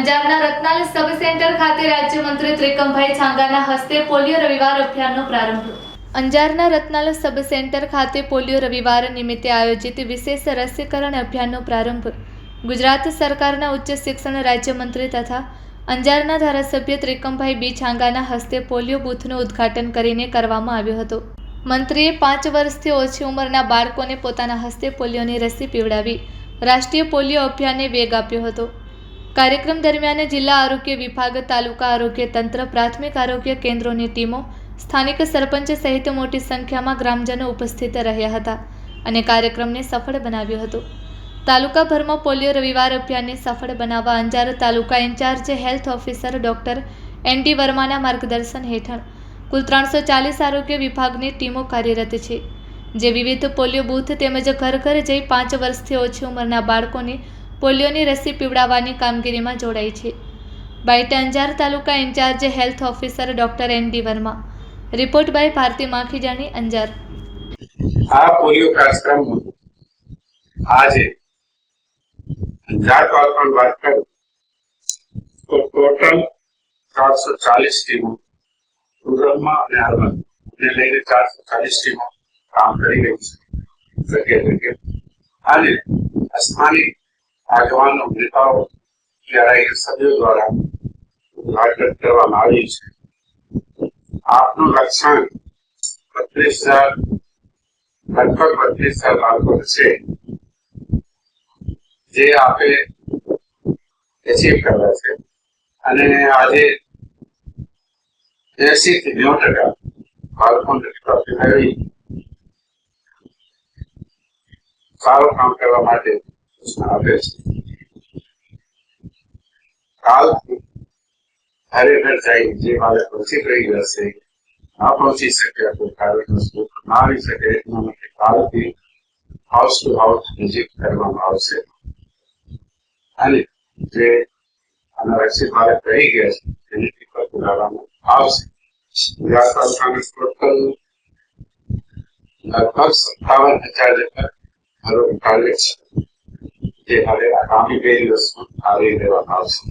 અંજારના રત્નાલ સબ સેન્ટર ખાતે રાજ્યમંત્રી ત્રિકમભાઈ છાંગાના હસ્તે પોલિયો રવિવાર અભિયાનનો પ્રારંભ. અંજારના રત્નાલ સબ સેન્ટર ખાતે પોલિયો રવિવાર નિમિત્તે આયોજિત વિશેષ રસીકરણ અભિયાનનો પ્રારંભ ગુજરાત સરકારના ઉચ્ચ શિક્ષણ રાજ્યમંત્રી તથા અંજારના ધારાસભ્ય ત્રિકમભાઈ બી છાંગાના હસ્તે પોલિયો બૂથનું ઉદ્ઘાટન કરીને કરવામાં આવ્યો હતો. મંત્રીએ 5 વર્ષથી ઓછી ઉંમરના બાળકોને પોતાના હસ્તે પોલિયોની રસી પીવડાવી રાષ્ટ્રીય પોલિયો અભિયાનને વેગ આપ્યો હતો. કાર્યક્રમ દરમિયાન જિલ્લા આરોગ્ય વિભાગ, તાલુકા આરોગ્ય તંત્ર, પ્રાથમિક આરોગ્ય કેન્દ્રોની ટીમો, સ્થાનિક સરપંચ સહિત મોટી સંખ્યામાં ગ્રામજનો ઉપસ્થિત રહ્યા હતા અને કાર્યક્રમને સફળ બનાવ્યો હતો. તાલુકાભરમાં પોલિયો રવિવાર અભિયાનને સફળ બનાવવા Anjar taluka incharge health officer doctor એન.ડી. વર્માના માર્ગદર્શન હેઠળ કુલ 340 આરોગ્ય વિભાગની ટીમો કાર્યરત છે, જે વિવિધ પોલિયો બૂથ તેમજ ઘર ઘર જઈ 5 વર્ષથી ઓછી ઉંમરના બાળકોને પોલિયોની રસી પીવડાવવાની કામગીરીમાં જોડાઈ છે. Byte Anjar taluka incharge health officer doctor N D. Verma. Report by Bharti Makhijani, Anjar. આ પોલિયો કાર્યક્રમ આજે અંજાર તાલુકાની વાત કરું તો ટોટલ 340 ટીમો રૂરલમાં અને અર્બન લઈને 440 ટીમો કામ કરી રહી છે. અને સ્થાનિક આગેવાનો, નેતાઓ, સભ્યો દ્વારા ઉદ્ઘાટન કરવામાં આવ્યું છે. આપનું લક્ષ્યાંક 32,000 બાળકો છે, જે આપે એચીવ કરવા છે. અને આજે 80 થી 90% બાળકોને સારું કામ કરવા માટે આપે છે. કાલથી ઘરે ઘર જાય જે બાળક પહોંચી રહી જશે, ના પહોંચી શકે, કોઈ કારણવશ ના આવી શકે, એટલા માટે કાલથી હાઉસ ટુ હાઉસ વિઝિટ કરવામાં આવશે. અને જે અનારક્ષિત બાળક રહી ગયા છે તેની ટીકા પુરાવવામાં આવશે. ગુજરાત સરકારને ટોટલ લગભગ 57,000 જેટલા ઘરો કાર્ય છે, જે હવે આગામી 2 દિવસમાં આવી દેવામાં આવશે.